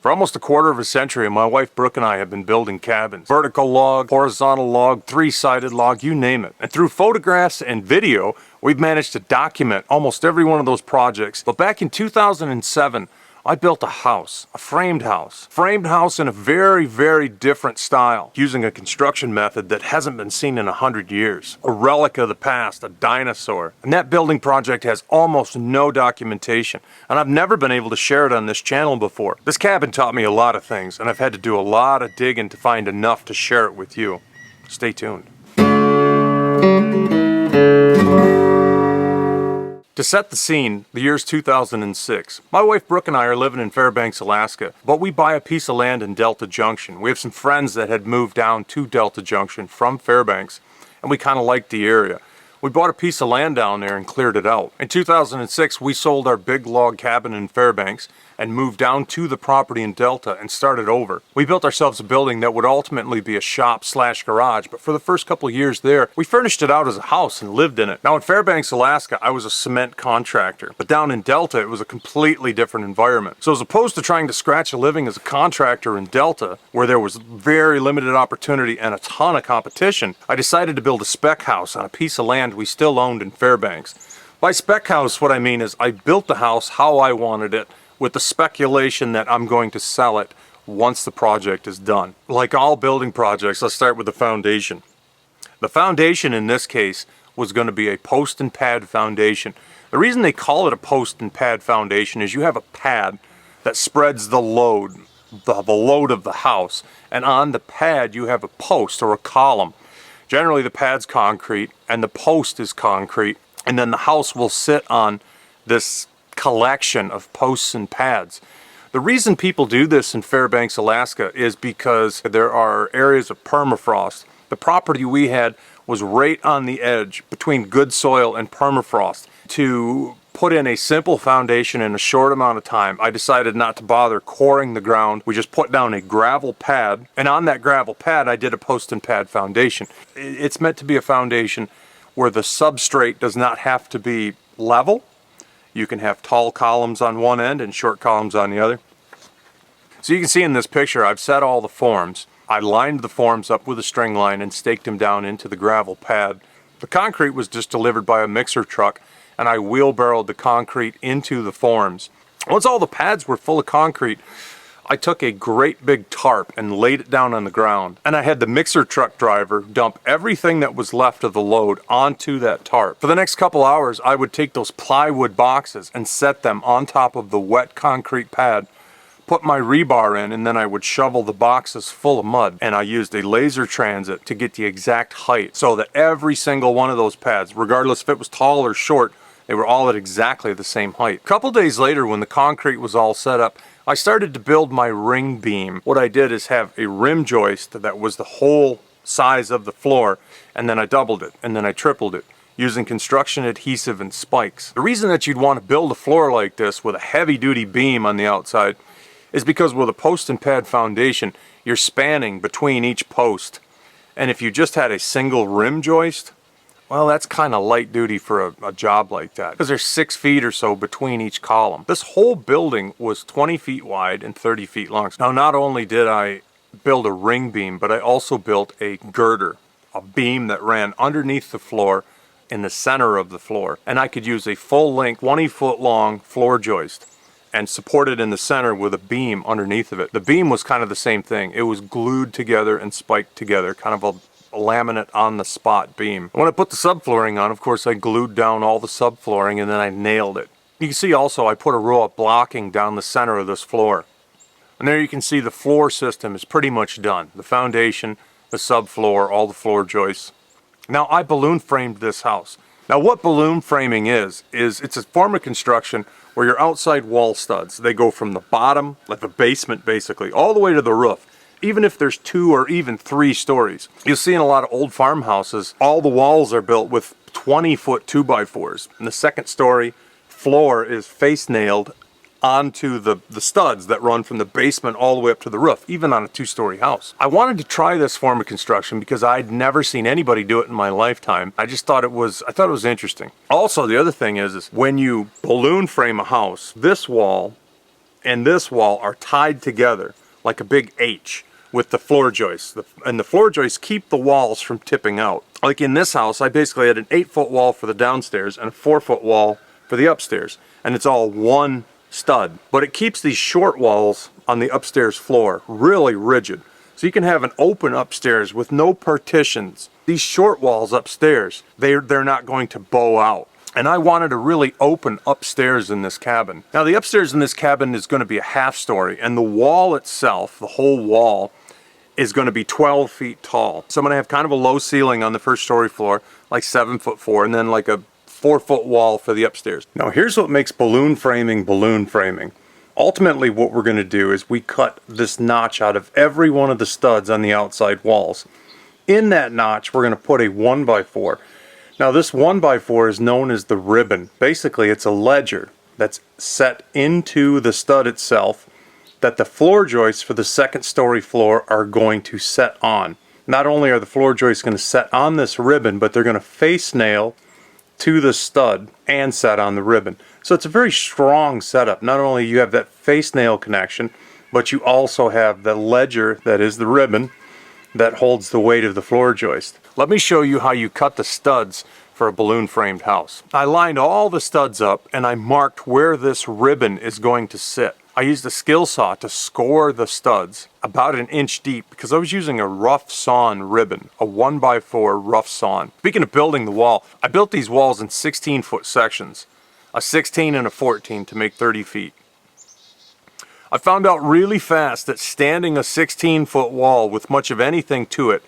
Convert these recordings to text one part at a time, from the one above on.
For almost a quarter of a century, my wife Brooke and I have been building cabins. Vertical log, horizontal log, three-sided log, you name it. And through photographs and video, we've managed to document almost every one of those projects. But back in 2007, I built a house, a framed house. Framed house in a very, very different style, using a construction method that hasn't been seen in 100 years. A relic of the past, a dinosaur. And that building project has almost no documentation, and I've never been able to share it on this channel before. This cabin taught me a lot of things, and I've had to do a lot of digging to find enough to share it with you. Stay tuned. To set the scene, the year's 2006. My wife Brooke and I are living in Fairbanks, Alaska, but we buy a piece of land in Delta Junction. We have some friends that had moved down to Delta Junction from Fairbanks, and we kind of liked the area. We bought a piece of land down there and cleared it out. In 2006, we sold our big log cabin in Fairbanks and moved down to the property in Delta and started over. We built ourselves a building that would ultimately be a shop/garage, but for the first couple of years there, we furnished it out as a house and lived in it. Now in Fairbanks, Alaska, I was a cement contractor, but down in Delta, it was a completely different environment. So as opposed to trying to scratch a living as a contractor in Delta, where there was very limited opportunity and a ton of competition, I decided to build a spec house on a piece of land we still owned in Fairbanks. By spec house, what I mean is I built the house how I wanted it, with the speculation that I'm going to sell it once the project is done. Like all building projects, let's start with the foundation. The foundation in this case was going to be a post and pad foundation. The reason they call it a post and pad foundation is you have a pad that spreads the load of the house, and on the pad you have a post or a column. Generally the pad's concrete and the post is concrete, and then the house will sit on this collection of posts and pads. The reason people do this in Fairbanks, Alaska is because there are areas of permafrost. The property we had was right on the edge between good soil and permafrost. To put in a simple foundation in a short amount of time, I decided not to bother coring the ground. We just put down a gravel pad, and on that gravel pad I did a post and pad foundation. It's meant to be a foundation where the substrate does not have to be level. You can have tall columns on one end and short columns on the other. So you can see in this picture, I've set all the forms. I lined the forms up with a string line and staked them down into the gravel pad. The concrete was just delivered by a mixer truck, and I wheelbarrowed the concrete into the forms. Once all the pads were full of concrete, I took a great big tarp and laid it down on the ground, and I had the mixer truck driver dump everything that was left of the load onto that tarp. For the next couple hours, I would take those plywood boxes and set them on top of the wet concrete pad, put my rebar in, and then I would shovel the boxes full of mud. And I used a laser transit to get the exact height so that every single one of those pads, regardless if it was tall or short, they were all at exactly the same height. A couple days later, when the concrete was all set up, I started to build my ring beam. What I did is have a rim joist that was the whole size of the floor, and then I doubled it, and then I tripled it, using construction adhesive and spikes. The reason that you'd want to build a floor like this with a heavy-duty beam on the outside is because with a post and pad foundation, you're spanning between each post. And if you just had a single rim joist, well, that's kind of light duty for a job like that, because there's 6 feet or so between each column. This whole building was 20 feet wide and 30 feet long. Now, not only did I build a ring beam, but I also built a girder, a beam that ran underneath the floor in the center of the floor. And I could use a full-length, 20-foot long floor joist and support it in the center with a beam underneath of it. The beam was kind of the same thing. It was glued together and spiked together, kind of a laminate on the spot beam. When I put the subflooring on, of course, I glued down all the subflooring and then I nailed it. You can see also I put a row of blocking down the center of this floor. And there you can see the floor system is pretty much done. The foundation, the subfloor, all the floor joists. Now I balloon framed this house. Now what balloon framing is it's a form of construction where your outside wall studs, they go from the bottom, like the basement basically, all the way to the roof. Even if there's 2 or even 3 stories. You'll see in a lot of old farmhouses, all the walls are built with 20-foot 2x4s. And the second story floor is face nailed onto the studs that run from the basement all the way up to the roof, even on a 2-story house. I wanted to try this form of construction because I'd never seen anybody do it in my lifetime. I thought it was interesting. Also, the other thing is when you balloon frame a house, this wall and this wall are tied together like a big H with the floor joists. And the floor joists keep the walls from tipping out. Like in this house, I basically had an 8-foot wall for the downstairs and a 4-foot wall for the upstairs. And it's all one stud. But it keeps these short walls on the upstairs floor really rigid. So you can have an open upstairs with no partitions. These short walls upstairs, they're not going to bow out. And I wanted a really open upstairs in this cabin. Now the upstairs in this cabin is going to be a half story, and the wall itself, the whole wall, is going to be 12 feet tall. So I'm going to have kind of a low ceiling on the first story floor, like 7'4", and then like a 4-foot wall for the upstairs. Now here's what makes balloon framing balloon framing. Ultimately what we're going to do is we cut this notch out of every one of the studs on the outside walls. In that notch we're going to put a 1x4. Now this 1x4 is known as the ribbon. Basically it's a ledger that's set into the stud itself that the floor joists for the second story floor are going to set on. Not only are the floor joists going to set on this ribbon, but they're going to face nail to the stud and set on the ribbon. So it's a very strong setup. Not only you have that face nail connection, but you also have the ledger that is the ribbon that holds the weight of the floor joist. Let me show you how you cut the studs for a balloon framed house. I lined all the studs up and I marked where this ribbon is going to sit. I used a skill saw to score the studs about 1 inch deep because I was using a rough sawn ribbon, a 1x4 rough sawn. Speaking of building the wall, I built these walls in 16-foot sections, a 16 and a 14 to make 30 feet. I found out really fast that standing a 16-foot wall with much of anything to it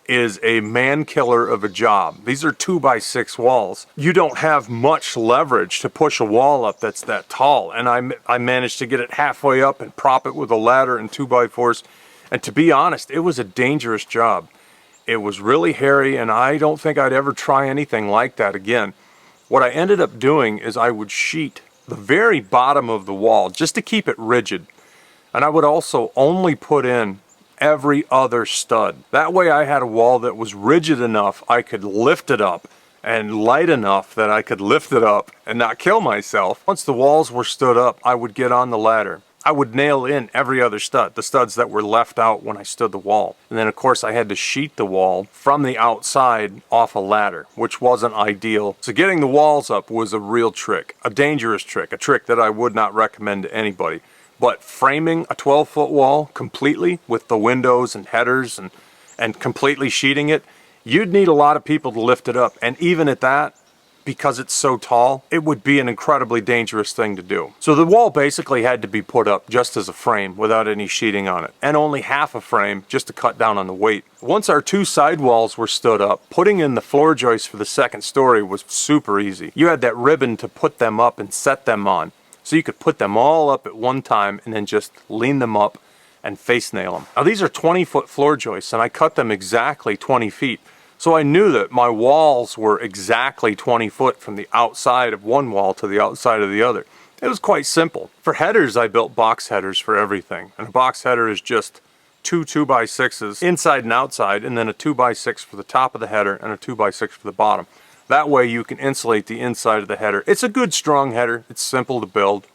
is a man killer of a job. These are 2x6 walls. You don't have much leverage to push a wall up that's that tall, and I managed to get it halfway up and prop it with a ladder and 2x4s, and to be honest, it was a dangerous job. It was really hairy, and I don't think I'd ever try anything like that again. What I ended up doing is I would sheet the very bottom of the wall just to keep it rigid, and I would also only put in every other stud. That way I had a wall that was rigid enough I could lift it up and light enough that I could lift it up and not kill myself. Once the walls were stood up, I would get on the ladder. I would nail in every other stud, the studs that were left out when I stood the wall. And then of course I had to sheet the wall from the outside off a ladder, which wasn't ideal. So getting the walls up was a real trick, a dangerous trick, a trick that I would not recommend to anybody. But framing a 12-foot wall completely with the windows and headers and completely sheeting it, you'd need a lot of people to lift it up. And even at that, because it's so tall, it would be an incredibly dangerous thing to do. So the wall basically had to be put up just as a frame without any sheeting on it, and only half a frame just to cut down on the weight. Once our 2 side walls were stood up, putting in the floor joists for the second story was super easy. You had that ribbon to put them up and set them on. So you could put them all up at one time and then just lean them up and face nail them. Now these are 20-foot floor joists and I cut them exactly 20 feet. So I knew that my walls were exactly 20 foot from the outside of one wall to the outside of the other. It was quite simple. For headers, I built box headers for everything. And a box header is just 2 2x6s inside and outside, and then a 2x6 for the top of the header and a 2x6 for the bottom. That way you can insulate the inside of the header. It's a good strong header. It's simple to build.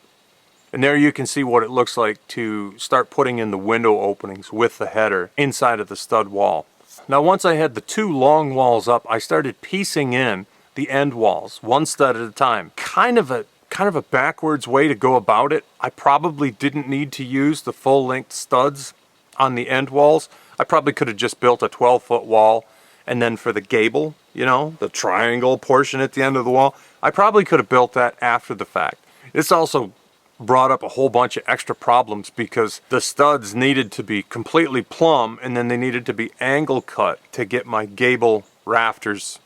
And there you can see what it looks like to start putting in the window openings with the header inside of the stud wall. Now once I had the 2 long walls up, I started piecing in the end walls, one stud at a time. Kind of a backwards way to go about it. I probably didn't need to use the full length studs on the end walls. I probably could have just built a 12-foot wall, and then for the gable, you know, the triangle portion at the end of the wall, I probably could have built that after the fact. This also brought up a whole bunch of extra problems because the studs needed to be completely plumb, and then they needed to be angle cut to get my gable rafters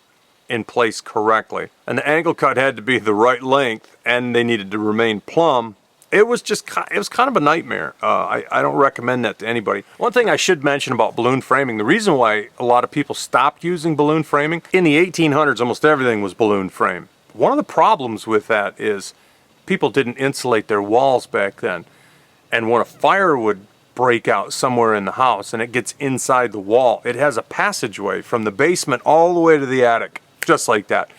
in place correctly. And the angle cut had to be the right length, and they needed to remain plumb. It was kind of a nightmare. I don't recommend that to anybody. One thing I should mention about balloon framing, the reason why a lot of people stopped using balloon framing, in the 1800s almost everything was balloon frame. One of the problems with that is people didn't insulate their walls back then. And when a fire would break out somewhere in the house and it gets inside the wall, it has a passageway from the basement all the way to the attic, just like that.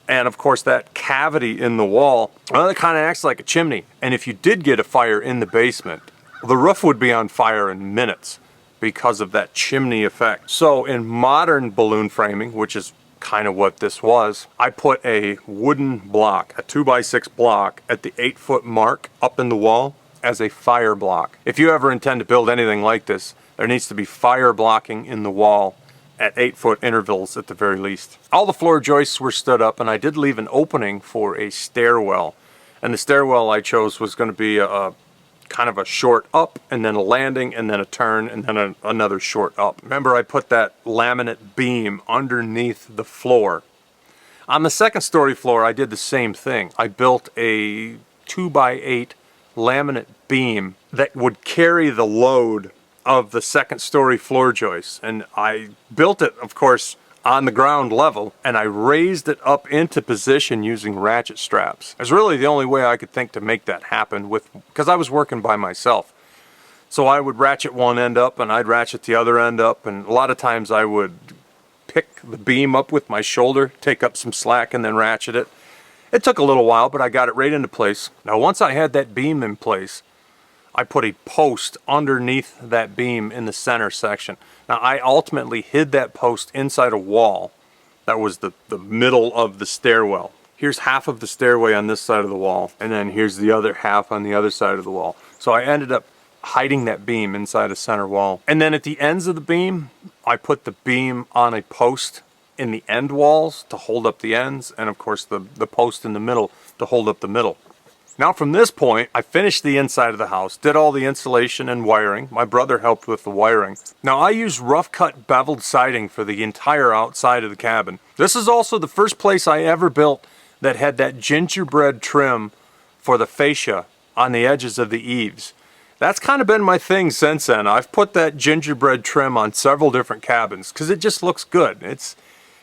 And of course that cavity in the wall, well, it kind of acts like a chimney. And if you did get a fire in the basement, the roof would be on fire in minutes because of that chimney effect. So in modern balloon framing, which is kind of what this was, I put a wooden block, a 2x6 block at the 8-foot mark up in the wall as a fire block. If you ever intend to build anything like this, there needs to be fire blocking in the wall at 8-foot intervals at the very least. All the floor joists were stood up, and I did leave an opening for a stairwell. And the stairwell I chose was going to be a kind of a short up, and then a landing, and then a turn, and then another short up. Remember, I put that laminate beam underneath the floor. On the second story floor, I did the same thing. I built a 2x8 laminate beam that would carry the load of the second story floor joists, and I built it, of course, on the ground level, and I raised it up into position using ratchet straps. It's really the only way I could think to make that happen, because I was working by myself. So I would ratchet one end up and I'd ratchet the other end up, and a lot of times I would pick the beam up with my shoulder, take up some slack, and then ratchet it. It took a little while, but I got it right into place. Now once I had that beam in place, I put a post underneath that beam in the center section. Now I ultimately hid that post inside a wall. That was the middle of the stairwell. Here's half of the stairway on this side of the wall, and then here's the other half on the other side of the wall. So I ended up hiding that beam inside a center wall. And then at the ends of the beam, I put the beam on a post in the end walls to hold up the ends, and of course the post in the middle to hold up the middle. Now from this point, I finished the inside of the house, did all the insulation and wiring. My brother helped with the wiring. Now I used rough cut beveled siding for the entire outside of the cabin. This is also the first place I ever built that had that gingerbread trim for the fascia on the edges of the eaves. That's kind of been my thing since then. I've put that gingerbread trim on several different cabins because it just looks good.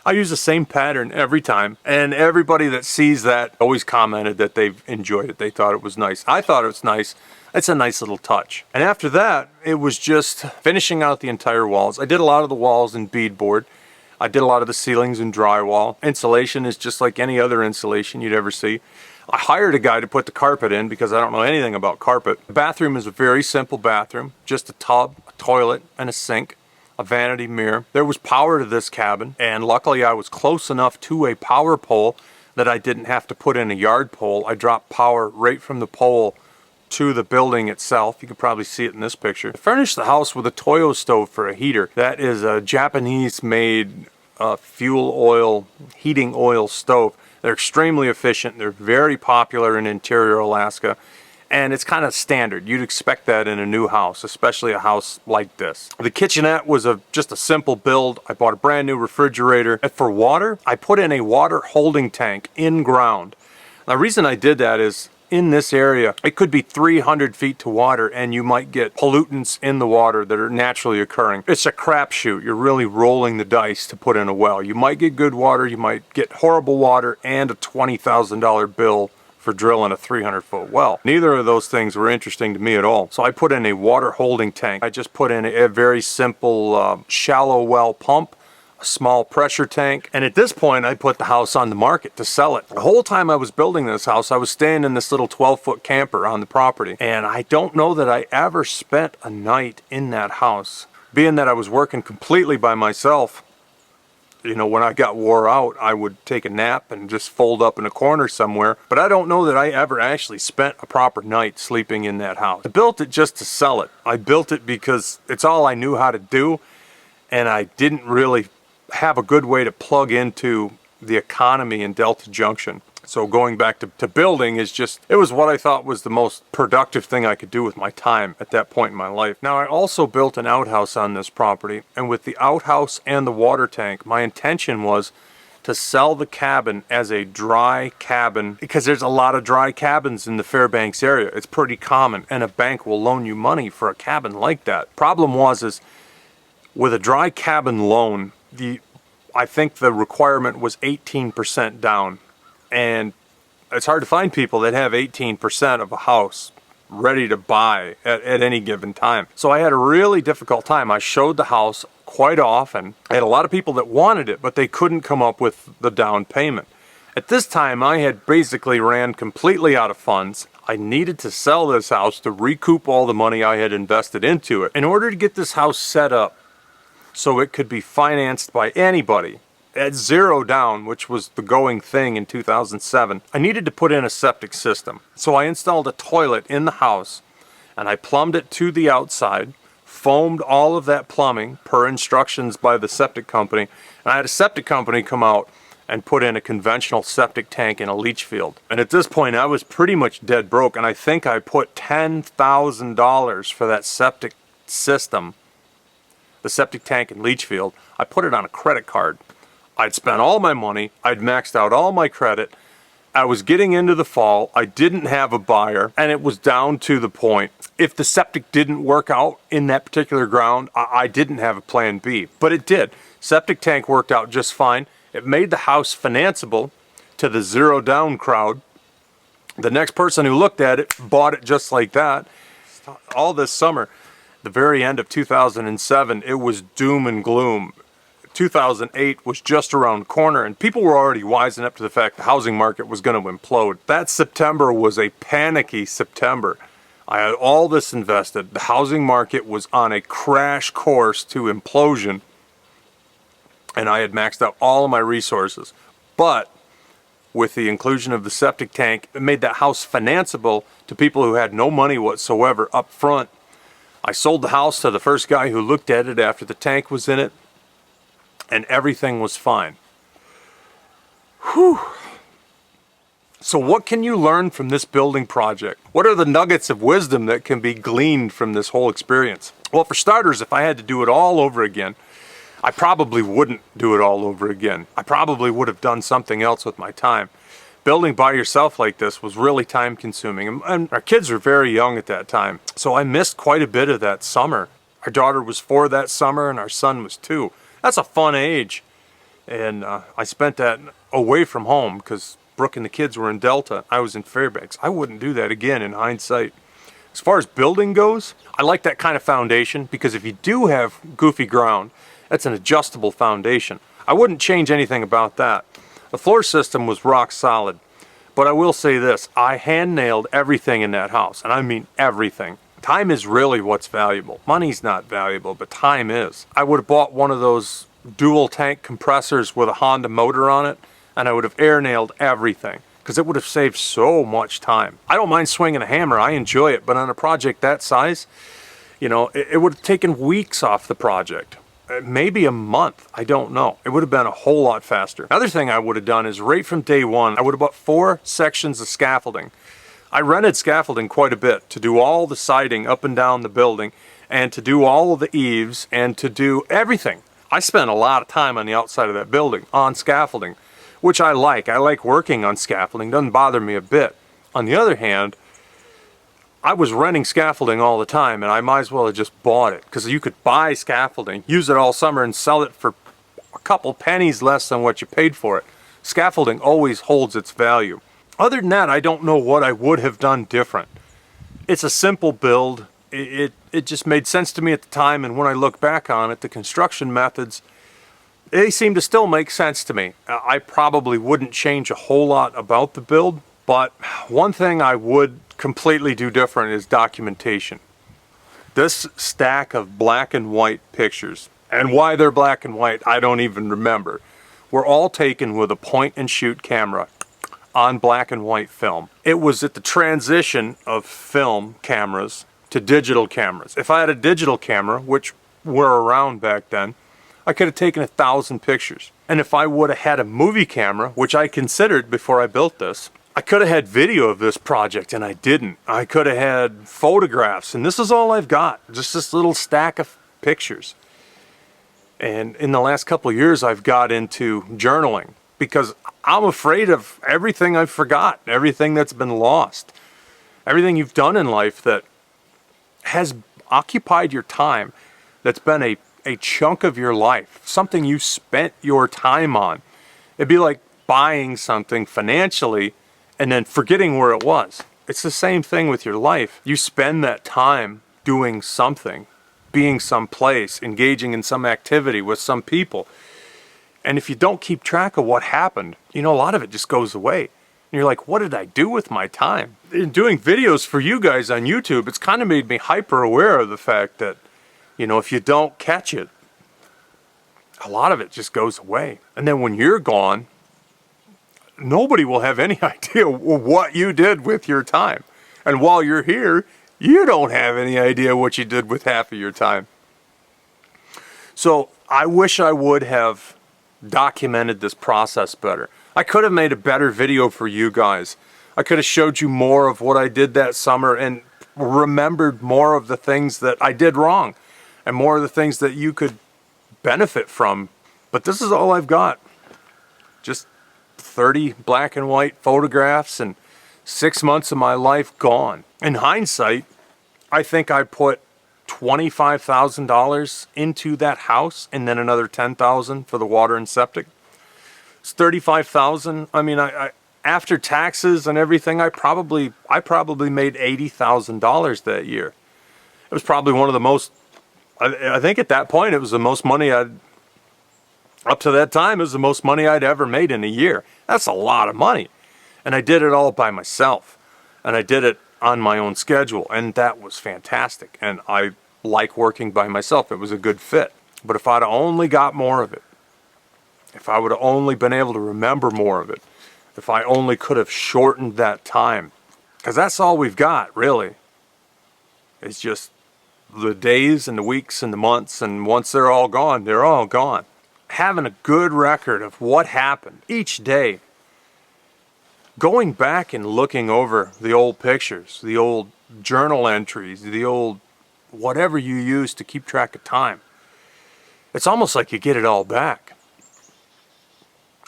I use the same pattern every time, and everybody that sees that always commented that they've enjoyed it. They thought it was nice. I thought it was nice. It's a nice little touch. And after that, it was just finishing out the entire walls. I did a lot of the walls in beadboard. I did a lot of the ceilings in drywall. Insulation is just like any other insulation you'd ever see. I hired a guy to put the carpet in because I don't know anything about carpet. The bathroom is a very simple bathroom, just a tub, a toilet, and a sink. A vanity mirror. There was power to this cabin, and luckily I was close enough to a power pole that I didn't have to put in a yard pole. I dropped power right from the pole to the building itself. You can probably see it in this picture. I furnished the house with a Toyo stove for a heater. That is a Japanese-made fuel oil, heating oil stove. They're extremely efficient. They're very popular in interior Alaska. And it's kind of standard. You'd expect that in a new house, especially a house like this. The kitchenette was just a simple build. I bought a brand new refrigerator. And for water, I put in a water holding tank in ground. Now, the reason I did that is in this area, it could be 300 feet to water, and you might get pollutants in the water that are naturally occurring. It's a crapshoot. You're really rolling the dice to put in a well. You might get good water, you might get horrible water, and a $20,000 bill for drilling a 300-foot well. Neither of those things were interesting to me at all. So I put in a water holding tank. I just put in a very simple shallow well pump, a small pressure tank, and at this point I put the house on the market to sell it. The whole time I was building this house, I was staying in this little 12-foot camper on the property, and I don't know that I ever spent a night in that house. Being that I was working completely by myself, you know, when I got wore out, I would take a nap and just fold up in a corner somewhere. But I don't know that I ever actually spent a proper night sleeping in that house. I built it just to sell it. I built it because it's all I knew how to do, and I didn't really have a good way to plug into the economy in Delta Junction. So going back to building is just, it was what I thought was the most productive thing I could do with my time at that point in my life. Now, I also built an outhouse on this property, and with the outhouse and the water tank, my intention was to sell the cabin as a dry cabin, because there's a lot of dry cabins in the Fairbanks area. It's pretty common, and a bank will loan you money for a cabin like that. Problem was with a dry cabin loan, I think the requirement was 18% down. And it's hard to find people that have 18% of a house ready to buy at any given time. So I had a really difficult time. I showed the house quite often. I had a lot of people that wanted it, but they couldn't come up with the down payment. At this time, I had basically ran completely out of funds. I needed to sell this house to recoup all the money I had invested into it. In order to get this house set up so it could be financed by anybody at zero down, which was the going thing in 2007, I needed to put in a septic system. So I installed a toilet in the house and I plumbed it to the outside, foamed all of that plumbing per instructions by the septic company, and I had a septic company come out and put in a conventional septic tank in a leach field. And at this point I was pretty much dead broke, and I think I put $10,000 for that septic system, the septic tank and leach field. I put it on a credit card. I'd spent all my money, I'd maxed out all my credit, I was getting into the fall, I didn't have a buyer, and it was down to the point, if the septic didn't work out in that particular ground, I didn't have a plan B. But it did. Septic tank worked out just fine. It made the house financeable to the zero down crowd. The next person who looked at it bought it just like that. All this summer, the very end of 2007, it was doom and gloom. 2008 was just around the corner, and people were already wising up to the fact the housing market was going to implode. That September was a panicky September. I had all this invested. The housing market was on a crash course to implosion, and I had maxed out all of my resources. But with the inclusion of the septic tank, it made that house financeable to people who had no money whatsoever up front. I sold the house to the first guy who looked at it after the tank was in it, and everything was fine. Whew. So what can you learn from this building project? What are the nuggets of wisdom that can be gleaned from this whole experience? Well, for starters, if I had to do it all over again, I probably wouldn't do it all over again. I probably would have done something else with my time. Building by yourself like this was really time consuming, and our kids were very young at that time, so I missed quite a bit of that summer. Our daughter was 4 that summer and our son was 2. That's a fun age, and I spent that away from home because Brooke and the kids were in Delta. I was in Fairbanks. I wouldn't do that again in hindsight. As far as building goes, I like that kind of foundation because if you do have goofy ground, that's an adjustable foundation. I wouldn't change anything about that. The floor system was rock solid, but I will say this, I hand nailed everything in that house, and I mean everything. Time is really what's valuable. Money's not valuable, but time is. I would have bought one of those dual tank compressors with a Honda motor on it, and I would have air nailed everything because it would have saved so much time. I don't mind swinging a hammer, I enjoy it, but on a project that size, you know, it would have taken weeks off the project. Maybe a month, I don't know. It would have been a whole lot faster. Another thing I would have done is right from day one, I would have bought 4 sections of scaffolding. I rented scaffolding quite a bit to do all the siding up and down the building and to do all of the eaves and to do everything. I spent a lot of time on the outside of that building on scaffolding, which I like. I like working on scaffolding, doesn't bother me a bit. On the other hand, I was renting scaffolding all the time, and I might as well have just bought it because you could buy scaffolding, use it all summer, and sell it for a couple pennies less than what you paid for it. Scaffolding always holds its value. Other than that, I don't know what I would have done different. It's a simple build. It just made sense to me at the time, and when I look back on it, the construction methods, they seem to still make sense to me. I probably wouldn't change a whole lot about the build, but one thing I would completely do different is documentation. This stack of black and white pictures, and why they're black and white, I don't even remember, were all taken with a point and shoot camera on black and white film. It was at the transition of film cameras to digital cameras. If I had a digital camera, which were around back then, I could have taken 1,000 pictures. And if I would have had a movie camera, which I considered before I built this, I could have had video of this project, and I didn't. I could have had photographs, and this is all I've got, just this little stack of pictures. And in the last couple of years, I've got into journaling because I'm afraid of everything I've forgotten, everything that's been lost, everything you've done in life that has occupied your time, that's been a chunk of your life, something you spent your time on. It'd be like buying something financially and then forgetting where it was. It's the same thing with your life. You spend that time doing something, being someplace, engaging in some activity with some people, And if you don't keep track of what happened, you know, a lot of it just goes away. And you're like, what did I do with my time? In doing videos for you guys on YouTube, it's kind of made me hyper aware of the fact that, you know, if you don't catch it, a lot of it just goes away. And then when you're gone, nobody will have any idea what you did with your time. And while you're here, you don't have any idea what you did with half of your time. So I wish I would have documented this process better. I could have made a better video for you guys. I could have showed you more of what I did that summer and remembered more of the things that I did wrong and more of the things that you could benefit from. But this is all I've got. Just 30 black and white photographs and 6 months of my life gone. In hindsight, I think I put $25,000 into that house and then another $10,000 for the water and septic. It's $35,000. I mean, I after taxes and everything, I probably made $80,000 that year. It was probably one of the most, I think at that point it was the most money up to that time, it was the most money I'd ever made in a year. That's a lot of money. And I did it all by myself. And I did it on my own schedule. And that was fantastic. And I like working by myself. It was a good fit. But if I'd only got more of it, if I would have only been able to remember more of it, if I only could have shortened that time, because that's all we've got, really. It's just the days and the weeks and the months, and once they're all gone, they're all gone. Having a good record of what happened each day, going back and looking over the old pictures, the old journal entries, the old whatever you use to keep track of time, it's almost like you get it all back.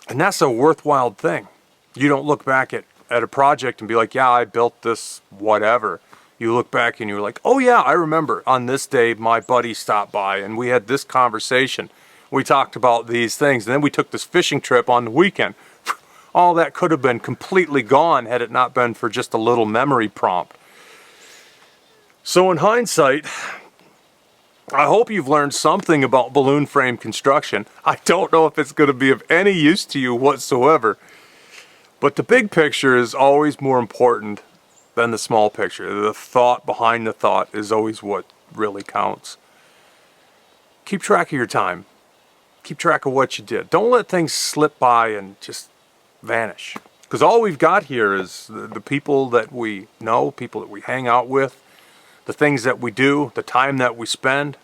And that's a worthwhile thing. You don't look back at a project and be like, yeah, I built this whatever. You look back and you're like, oh yeah, I remember on this day my buddy stopped by and we had this conversation. We talked about these things, and then we took this fishing trip on the weekend. All that could have been completely gone had it not been for just a little memory prompt. So in hindsight, I hope you've learned something about balloon frame construction. I don't know if it's going to be of any use to you whatsoever, but the big picture is always more important than the small picture. The thought behind the thought is always what really counts. Keep track of your time. Keep track of what you did. Don't let things slip by and just vanish. Because all we've got here is the people that we know, people that we hang out with, the things that we do, the time that we spend.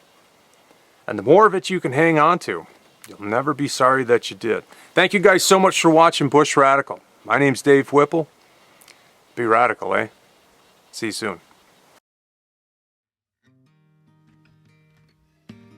And the more of it you can hang on to, you'll never be sorry that you did. Thank you guys so much for watching Bush Radical. My name's Dave Whipple. Be radical, eh? See you soon.